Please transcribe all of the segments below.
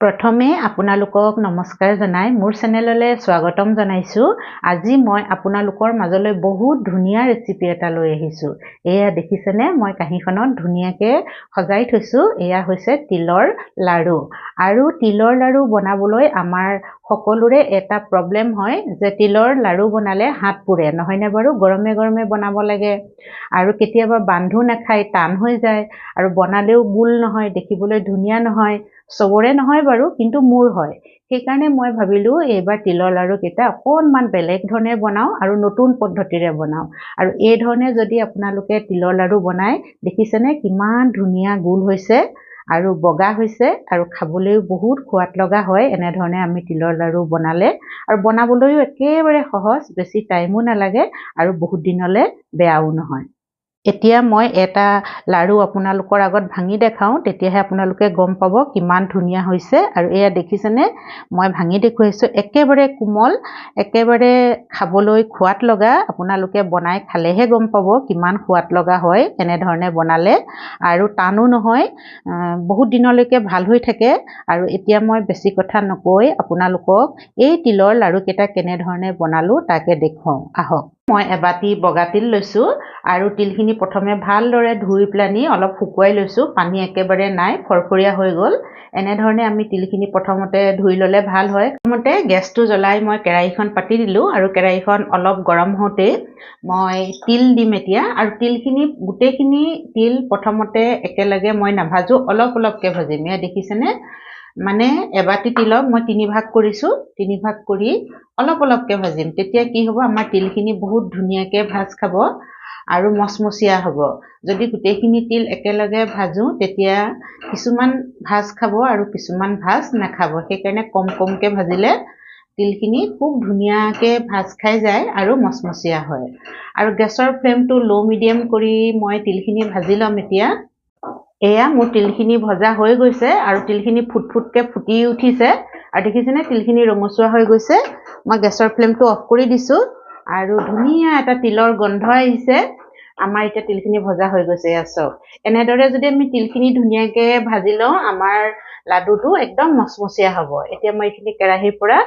প্ৰথমে আপোনালোকক নমস্কাৰ জনাই মোৰ চেনেললৈ স্বাগতম জনাইছো। আজি মই আপোনালোকৰ মাজলৈ বহুত ধুনীয়া ৰেচিপি এটা লৈ আহিছো। এয়া দেখিছেনে, মই কাঁহীখনত ধুনীয়াকৈ সজাই থৈছো। এয়া হৈছে তিলৰ লাড়ু। আৰু তিলৰ লাড়ু বনাবলৈ আমাৰ সকলোৰে এটা প্ৰব্লেম হয় যে তিলৰ লাড়ু বনালে হাত পুৰে, নহয়নে বাৰু? গৰমে গৰমে বনাব লাগে আৰু কেতিয়াবা বান্ধো নাখায়, টান হৈ যায় আৰু বনালেও গোল নহয়, দেখিবলৈ ধুনীয়া নহয়। চবৰে নহয় বাৰু, কিন্তু মোৰ হয়। সেইকাৰণে মই ভাবিলো এইবাৰ তিলৰ লাড়ু কেইটা অকণমান বেলেগ ধৰণে বনাও আৰু নতুন পদ্ধতিৰে বনাও। আৰু এই ধৰণে যদি আপোনালোকে তিলৰ লাড়ু বনাই, দেখিছেনে কিমান ধুনীয়া গোল হৈছে আৰু বগা হৈছে আৰু খাবলৈও বহুত সোৱাদ লগা হয়। এনেধৰণে আমি তিলৰ লাড়ু বনালে আৰু বনাবলৈও একেবাৰে সহজ, বেছি টাইমো নালাগে আৰু বহুত দিনলৈ বেয়াও নহয়। এতিয়া মই এটা লাড়ু আপোনালোকৰ আগত ভাঙি দেখাওঁ, তেতিয়াহে আপোনালোকে গম পাব কিমান ধুনীয়া হৈছে। আৰু এয়া দেখিছেনে, মই ভাঙি দেখুৱাইছোঁ, একেবাৰে কোমল, একেবাৰে খাবলৈ সোৱাদ লগা। আপোনালোকে বনাই খালেহে গম পাব কিমান সোৱাদ লগা হয় এনেধৰণে বনালে। আৰু টানো নহয়, বহুত দিনলৈকে ভাল হৈ থাকে। আৰু এতিয়া মই বেছি কথা নকৈ আপোনালোকক এই তিলৰ লাড়ুকেইটা কেনেধৰণে বনালোঁ তাকে দেখুৱাওঁ, আহক। মই এবাটি বগা তিল লৈছোঁ আৰু তিলখিনি প্ৰথমে ভালদৰে ধুই পেলানি অলপ শুকুৱাই লৈছোঁ। পানী একেবাৰে নাই, ফৰফৰীয়া হৈ গ'ল। এনেধৰণে আমি তিলখিনি প্ৰথমতে ধুই ল'লে ভাল হয়। প্ৰথমতে গেছটো জ্বলাই মই কেৰাহীখন পাতি দিলোঁ আৰু কেৰাহীখন অলপ গৰম হওঁতেই মই তিল দিম এতিয়া। আৰু তিলখিনি, গোটেইখিনি তিল প্ৰথমতে একেলগে মই নাভাজোঁ, অলপ অলপকৈ ভাজিম। এয়া দেখিছেনে, মানে এবাটি তিলক মই 3 ভাগ কৰিছোঁ, 3 ভাগ কৰি অলপ অলপকৈ ভাজিম। তেতিয়া কি হ'ব, আমাৰ তিলখিনি বহুত ধুনীয়াকৈ ভাজ খাব আৰু মচমচীয়া হ'ব। যদি গোটেইখিনি তিল একেলগে ভাজোঁ তেতিয়া কিছুমান ভাজ খাব আৰু কিছুমান ভাজ নাখাব। সেইকাৰণে কম কমকৈ ভাজিলে তিলখিনি খুব ধুনীয়াকৈ ভাজ খাই যায় আৰু মচমচীয়া হয়। আৰু গেছৰ ফ্লেমটো ল' মিডিয়াম কৰি মই তিলখিনি ভাজি ল'ম এতিয়া। এয়া মোৰ তিলখিনি ভজা হৈ গৈছে আৰু তিলখিনি ফুটফুটকৈ ফুটি উঠিছে। আৰু দেখিছেনে তিলখিনি ৰঙচুৱা হৈ গৈছে। মই গেছৰ ফ্লেমটো অফ কৰি দিছোঁ আৰু ধুনীয়া এটা তিলৰ গোন্ধ আহিছে। আমাৰ এতিয়া তিলখিনি ভজা হৈ গৈছে, এয়া চাওক। এনেদৰে যদি আমি তিলখিনি ধুনীয়াকৈ ভাজি লওঁ, আমাৰ লাডুটো একদম মচমচীয়া হ'ব। এতিয়া মই এইখিনি কেৰাহীৰ পৰা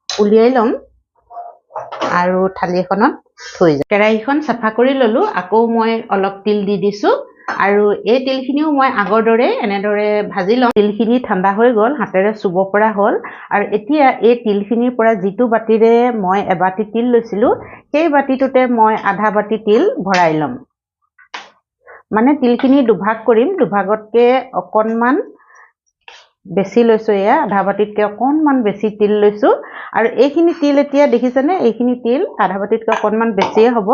উলিয়াই ল'ম আৰু থালি এখনত থৈ যাম। কেৰাহীখন চাফা কৰি ল'লোঁ, আকৌ মই অলপ তিল দি দিছোঁ আৰু এই তিলখিনিও মই আগৰ দৰে এনেদৰে ভাজি লওঁ। তিলখিনি ঠাণ্ডা হৈ গ'ল, হাতেৰে চুব পৰা হ'ল। আৰু এতিয়া এই তিলখিনিৰ পৰা যিটো বাতিৰে মই এবাটি তিল লৈছিলোঁ, সেই বাতিটোতে মই আধা বাটি তিল ভৰাই ল'ম। মানে তিলখিনি দুভাগ কৰিম, দুভাগতকৈ অকণমান বেছি লৈছোঁ। এয়া আধা বাটিতকৈ অকণমান বেছি তিল লৈছোঁ। আৰু এইখিনি তিল এতিয়া দেখিছেনে, এইখিনি তিল আধা বাটিতকৈ অকণমান বেছিয়ে হ'ব।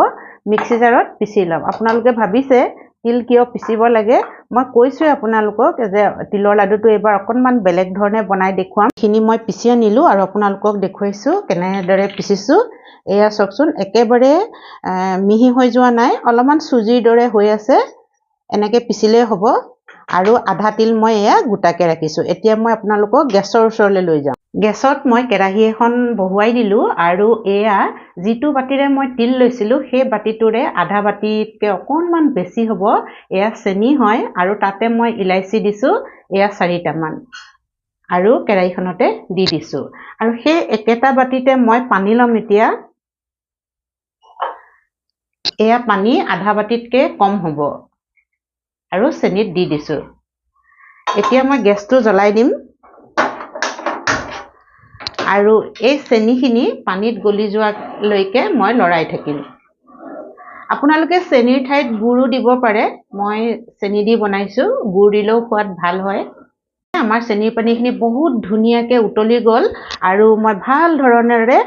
মিক্সি জাৰত পিচি ল'ম। আপোনালোকে ভাবিছে তিল কিয় পিচিব লাগে, মই কৈছোঁৱে আপোনালোকক যে তিলৰ লাডুটো এইবাৰ অকণমান বেলেগ ধৰণে বনাই দেখুৱাম। এইখিনি মই পিচি আনিলোঁ আৰু আপোনালোকক দেখুৱাইছোঁ কেনেদৰে পিচিছোঁ। এয়া চাওকচোন, একেবাৰে মিহি হৈ যোৱা নাই, অলপমান চুজিৰ দৰে হৈ আছে। এনেকৈ পিচিলেই হ'ব। আৰু আধা তিল মই এয়া গোটাকৈ ৰাখিছোঁ। এতিয়া মই আপোনালোকক গেছৰ ওচৰলৈ লৈ যাওঁ। গেছত মই কেৰাহী এখন বহুৱাই দিলোঁ আৰু এয়া যিটো বাতিৰে মই তিল লৈছিলোঁ, সেই বাতিটোৰে আধা বাতিতকৈ অকণমান বেছি হ'ব। এয়া চেনি হয় আৰু তাতে মই ইলাইচি দিছোঁ, এয়া 4টামান আৰু কেৰাহীখনতে দি দিছোঁ। আৰু সেই একেটা বাতিতে মই পানী ল'ম এতিয়া। এয়া পানী আধা বাতিতকৈ কম হ'ব আৰু চেনিত দি দিছোঁ। এতিয়া মই গেছটো জ্বলাই দিম আৰু এই চেনিখিনি পানীত গলি যোৱালৈকে মই লৰাই থাকিম। আপোনালোকে চেনিৰ ঠাইত গুড়ো দিব পাৰে। মই চেনি দি বনাইছোঁ, গুড় দিলেও সোৱাদ ভাল হয়। আমাৰ চেনিৰ পানীখিনি বহুত ধুনীয়াকৈ উতলি গ'ল আৰু মই ভাল ধৰণেৰে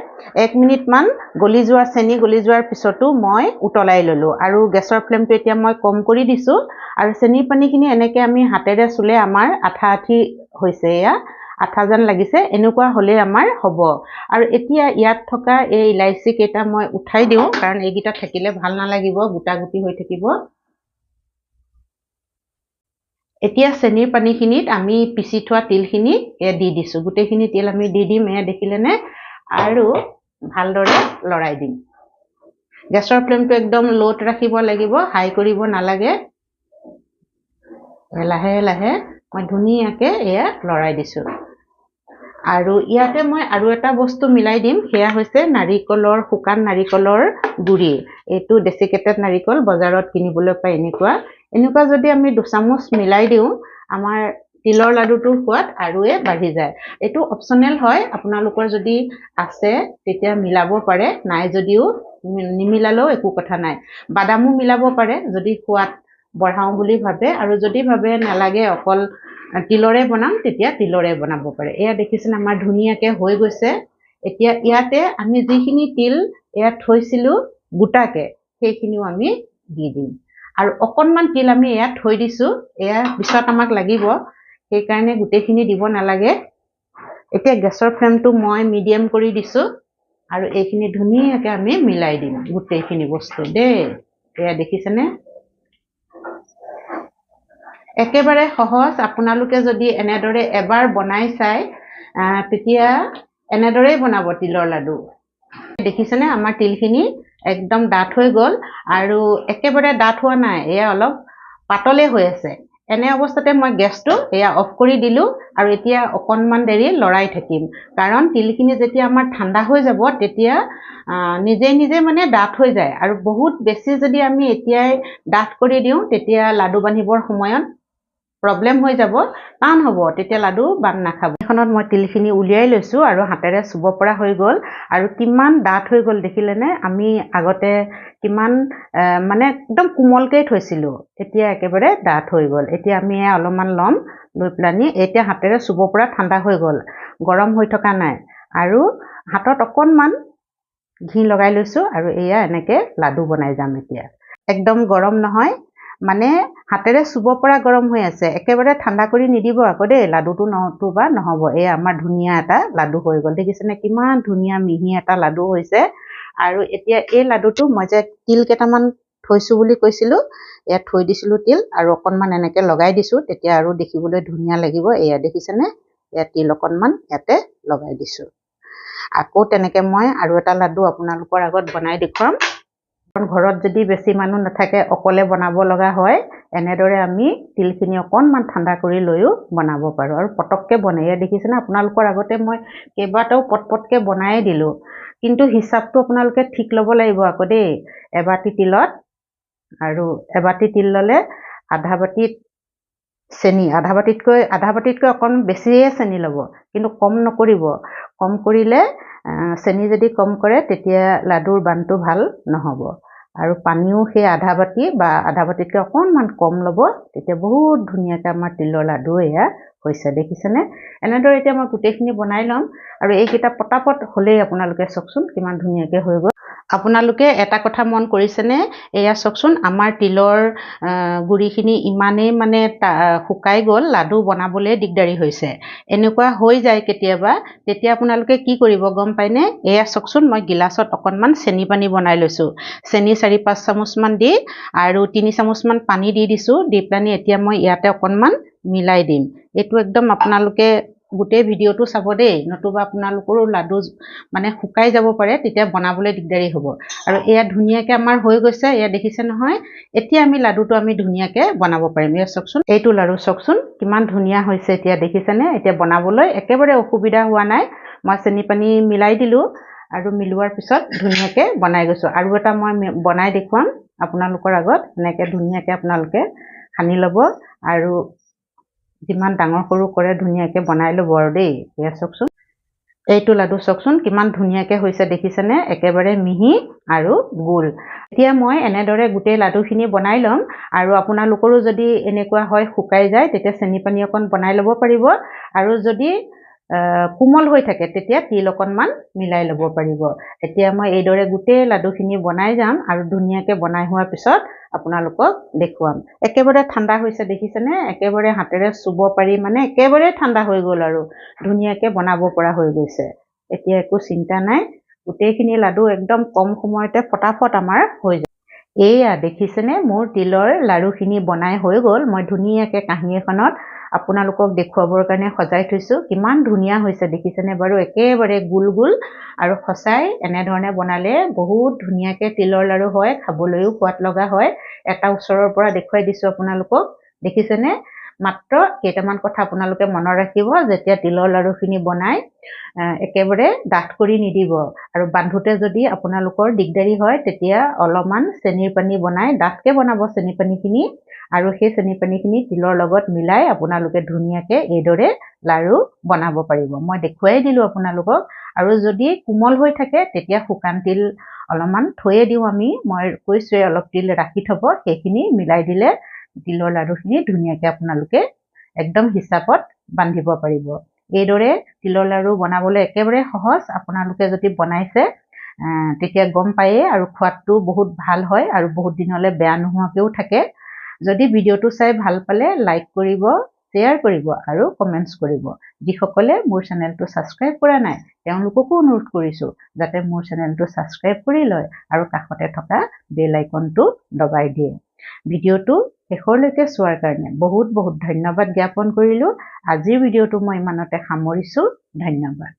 1 মিনিটমান গলি যোৱা, চেনি গলি যোৱাৰ পিছতো মই উতলাই ল'লোঁ। আৰু গেছৰ ফ্লেমটো এতিয়া মই কম কৰি দিছোঁ। আৰু চেনিৰ পানীখিনি এনেকৈ আমি হাতেৰে চুলে আমাৰ আঠা আঠি হৈছে, এয়া আঠা যেন লাগিছে, এনেকুৱা হ'লে আমাৰ হ'ব। আৰু এতিয়া ইয়াত থকা এই ইলাইচি কেইটা মই উঠাই দিওঁ, কাৰণ এইকেইটা থাকিলে ভাল নালাগিব, গোটা গুটি হৈ থাকিব। এতিয়া চেনিৰ পানীখিনিত আমি পিচি থোৱা তিলখিনি দি দিছোঁ। গোটেইখিনি তিল আমি দি দিম, এয়া দেখিলেনে, আৰু ভালদৰে লৰাই দিম। গেছৰ ফ্লেমটো একদম ল'ত ৰাখিব লাগিব, হাই কৰিব নালাগে। লাহে লাহে মই ধুনীয়াকৈ এয়া লৰাই দিছোঁ। আৰু ইয়াতে মই আৰু এটা বস্তু মিলাই দিম, সেয়া হৈছে নাৰিকলৰ, শুকান নাৰিকলৰ গুড়ি। এইটো ডেচিকেটেড নাৰিকল বজাৰত কিনিবলৈ পায়। এনেকুৱা যদি আমি 2 চামুচ মিলাই দিওঁ, আমাৰ তিলৰ লাডুটোৰ সোৱাদ আৰুৱে বাঢ়ি যায়। এইটো অপচনেল হয়, আপোনালোকৰ যদি আছে তেতিয়া মিলাব পাৰে, নাই যদিও নিমিলালেও একো কথা নাই। বাদামো মিলাব পাৰে যদি সোৱাদ বঢ়াওঁ বুলি ভাবে, আৰু যদি ভাবে নালাগে অকল তিলৰে বনাম তেতিয়া তিলৰে বনাব পাৰে। এয়া দেখিছেনে আমাৰ ধুনীয়াকৈ হৈ গৈছে। এতিয়া ইয়াতে আমি যিখিনি তিল ইয়াত থৈছিলোঁ গোটাকে, সেইখিনিও আমি দি দিম। আৰু অকণমান তিল আমি ইয়াত থৈ দিছোঁ, এয়া পিছত আমাক লাগিব, সেইকাৰণে গোটেইখিনি দিব নালাগে। এতিয়া গেছৰ ফ্লেমটো মই মিডিয়াম কৰি দিছোঁ, আৰু এইখিনি ধুনীয়াকৈ আমি মিলাই দিম গোটেইখিনি বস্তু দেই। এয়া দেখিছেনে, একেবাৰে সহজ। আপোনালোকে যদি এনেদৰে এবাৰ বনাই চায় তেতিয়া এনেদৰেই বনাব তিলৰ লাডু। দেখিছেনে আমাৰ তিলখিনি একদম ডাঠ হৈ গ'ল, আৰু একেবাৰে ডাঠ হোৱা নাই, এয়া অলপ পাতলে হৈ আছে। এনে অৱস্থাতে মই গেছটো এয়া অফ কৰি দিলোঁ, আৰু এতিয়া অকণমান দেৰি লৰাই থাকিম, কাৰণ তিলখিনি যেতিয়া আমাৰ ঠাণ্ডা হৈ যাব তেতিয়া নিজে নিজে মানে ডাঠ হৈ যায়। আৰু বহুত বেছি যদি আমি এতিয়াই ডাঠ কৰি দিওঁ তেতিয়া লাডু বান্ধিবৰ সময়ত প্ৰব্লেম হৈ যাব, টান হ'ব, তেতিয়া লাডু বান্ধ নাখাব। এখনত মই তিলখিনি উলিয়াই লৈছোঁ আৰু হাতেৰে চুব পৰা হৈ গ'ল, আৰু কিমান ডাঠ হৈ গ'ল দেখিলেনে। আমি আগতে কিমান মানে একদম কোমলকৈ থৈছিলোঁ, এতিয়া একেবাৰে ডাঠ হৈ গ'ল। এতিয়া আমি অলপমান ল'ম, লৈ পেলানি এতিয়া হাতেৰে চুব পৰা ঠাণ্ডা হৈ গ'ল, গৰম হৈ থকা নাই। আৰু হাতত অকণমান ঘি লগাই লৈছোঁ, আৰু এয়া এনেকৈ লাডু বনাই যাম। এতিয়া একদম গৰম নহয়, মানে হাতেৰে চুব পৰা গৰম হৈ আছে, একেবাৰে ঠাণ্ডা কৰি নিদিব আকৌ দেই, লাডুটো নতুবা নহ'ব। এয়া আমাৰ ধুনীয়া এটা লাডু হৈ গ'ল, দেখিছেনে কিমান ধুনীয়া মিহি এটা লাডু হৈছে। আৰু এতিয়া এই লাডুটো মই যে তিল কেইটামান থৈছোঁ বুলি কৈছিলোঁ, ইয়াত থৈ দিছিলোঁ তিল, আৰু অকণমান এনেকৈ লগাই দিছোঁ, তেতিয়া আৰু দেখিবলৈ ধুনীয়া লাগিব। এয়া দেখিছেনে, ইয়াত তিল অকণমান ইয়াতে লগাই দিছোঁ। আকৌ তেনেকৈ মই আৰু এটা লাডু আপোনালোকৰ আগত বনাই দেখুৱাম। ঘৰত যদি বেছি মানুহ নাথাকে, অকলে বনাব লগা হয়, এনেদৰে আমি তিলখিনি অকণমান ঠাণ্ডা কৰি লৈও বনাব পাৰোঁ, আৰু পটককৈ বনাই। এয়া দেখিছেনে, আপোনালোকৰ আগতে মই কেইবাটাও পটপটকৈ বনাই দিলোঁ, কিন্তু হিচাপটো আপোনালোকে ঠিক ল'ব লাগিব আকৌ দেই। এবাটি তিলত আৰু এবাটি তিল ল'লে আধা বাটিত চেনি, আধা বাটিতকৈ অকণ বেছিয়ে চেনি ল'ব, কিন্তু কম নকৰিব। কম কৰিলে চেনি যদি কম কৰে তেতিয়া লাডুৰ বানটো ভাল নহ'ব। আৰু পানীও সেই আধা বাটি বা আধা বাটিতকৈ অকণমান কম ল'ব, তেতিয়া বহুত ধুনীয়াকৈ আমাৰ তিলৰ লাডু এয়া হৈছে, দেখিছেনে। এনেদৰে এতিয়া মই গোটেইখিনি বনাই ল'ম, আৰু এইকেইটা পটাপট হ'লেই আপোনালোকে চাওকচোন কিমান ধুনীয়াকৈ হৈ গ'ল। আপোনালোকে এটা কথা মন কৰিছেনে, এয়া চাওকচোন আমাৰ তিলৰ গুড়িখিনি ইমানেই মানে শুকাই গ'ল, লাডু বনাবলৈ দিগদাৰী হৈছে। এনেকুৱা হৈ যায় কেতিয়াবা, তেতিয়া আপোনালোকে কি কৰিব গম পায়নে, এয়া চাওকচোন মই গিলাচত অকণমান চেনি পানী বনাই লৈছোঁ। চেনি 4-5 চামুচমান দি আৰু 3 চামুচমান পানী দি দিছোঁ, দি পেলানি এতিয়া মই ইয়াতে অকণমান মিলাই দিম। এইটো একদম আপোনালোকে গোটেই ভিডিঅ'টো চাব দেই, নতুবা আপোনালোকৰো লাডু মানে শুকাই যাব পাৰে, তেতিয়া বনাবলৈ দিগদাৰী হ'ব। আৰু এয়া ধুনীয়াকৈ আমাৰ হৈ গৈছে, এয়া দেখিছে নহয়। এতিয়া আমি লাডুটো আমি ধুনীয়াকৈ বনাব পাৰিম। এয়া চাওকচোন, এইটো লাডু চাওকচোন কিমান ধুনীয়া হৈছে, এতিয়া দেখিছেনে। এতিয়া বনাবলৈ একেবাৰে অসুবিধা হোৱা নাই, মই চেনি পানী মিলাই দিলোঁ, আৰু মিলোৱাৰ পিছত ধুনীয়াকৈ বনাই গৈছোঁ। আৰু এটা মই বনাই দেখুৱাম আপোনালোকৰ আগত, এনেকৈ ধুনীয়াকৈ আপোনালোকে সানি ল'ব, আৰু যিমান ডাঙৰ সৰু কৰে ধুনীয়াকৈ বনাই ল'ব আৰু দেই। এয়া চাওকচোন, এইটো লাডু চাওকচোন কিমান ধুনীয়াকৈ হৈছে, দেখিছেনে, একেবাৰে মিহি আৰু গোল। এতিয়া মই এনেদৰে গোটেই লাডুখিনি বনাই ল'ম, আৰু আপোনালোকৰো যদি এনেকুৱা হয় শুকাই যায়, তেতিয়া চেনি পানী অকণ বনাই ল'ব পাৰিব, আৰু যদি কোমল হৈ থাকে তেতিয়া তিল অকণমান মিলাই ল'ব পাৰিব। এতিয়া মই এইদৰে গোটেই লাডুখিনি বনাই যাম, আৰু ধুনীয়াকৈ বনাই হোৱাৰ পিছত আপোনালোকক দেখুৱাম। একেবাৰে ঠাণ্ডা হৈছে, দেখিছেনে, একেবাৰে হাতেৰে চুব পাৰি, মানে একেবাৰে ঠাণ্ডা হৈ গ'ল, আৰু ধুনীয়াকৈ বনাব পৰা হৈ গৈছে। এতিয়া একো চিন্তা নাই, গোটেইখিনি লাডু একদম কম সময়তে ফটাফট আমাৰ হৈ যায়। এয়া দেখিছেনে, মোৰ তিলৰ লাড়ুখিনি বনাই হৈ গ'ল। মই ধুনীয়াকৈ কাঁহী এখনত আপোনালোকক দেখুৱাবৰ কাৰণে সজাই থৈছোঁ, কিমান ধুনীয়া হৈছে দেখিছেনে বাৰু, একেবাৰে গোল গোল। আৰু সঁচাই এনেধৰণে বনালে বহুত ধুনীয়াকৈ তিলৰ লাড়ু হয়, খাবলৈও সোৱাদ লগা হয়। এটা ওচৰৰ পৰা দেখুৱাই দিছোঁ আপোনালোকক, দেখিছেনে। মাত্ৰ কেইটামান কথা আপোনালোকে মনত ৰাখিব যেতিয়া তিলৰ লাড়ুখিনি বনাই একেবাৰে ডাঠ কৰি নিদিব আৰু বান্ধোতে যদি আপোনালোকৰ দিগদাৰি হয় তেতিয়া অলপমান চেনিৰ পানী বনাই ডাঠকে বনাব চেনি পানীখিনি আৰু সেই চেনি পানীখিনি তিলৰ লগত মিলাই আপোনালোকে ধুনীয়াকে এইদৰে লাড়ু বনাব পাৰিব মই দেখুৱাই দিলোঁ আপোনালোকক আৰু যদি কোমল হৈ থাকে তেতিয়া শুকান তিল অলপমান থৈয়ে দিওঁ আমি মই কৈছোৱে অলপ তিল ৰাখি থব সেইখিনি মিলাই দিলে তিলৰ লাড়ুখিনি ধুনীয়াকে আপোনালোকে একদম হিচাপত বান্ধিব পাৰিব এইদৰে তিলৰ লাড়ু বনাবলৈ একেবাৰে সহজ আপোনালোকে যদি বনাইছে তেতিয়া গম পায়ে আৰু খোৱাটো বহুত ভাল হয় আৰু বহুত দিনলৈ বেয়া নোহোৱাকেও থাকে যদি ভিডিঅ'টো চাই ভাল পালে লাইক কৰিব শ্বেয়াৰ কৰিব আৰু কমেণ্টছ কৰিব যিসকলে মোৰ চেনেলটো ছাবস্ক্ৰাইব কৰা নাই তেওঁলোককো অনুৰোধ কৰিছোঁ যাতে মোৰ চেনেলটো ছাবস্ক্ৰাইব কৰি লয় আৰু কাষতে থকা বেল আইকনটো দবাই দিয়ে ভিডিঅ'টো শেষলৈকে চোৱাৰ কাৰণে বহুত বহুত ধন্যবাদ জ্ঞাপন কৰিলোঁ আজিৰ ভিডিঅ'টো মই ইমানতে সামৰিছোঁ ধন্যবাদ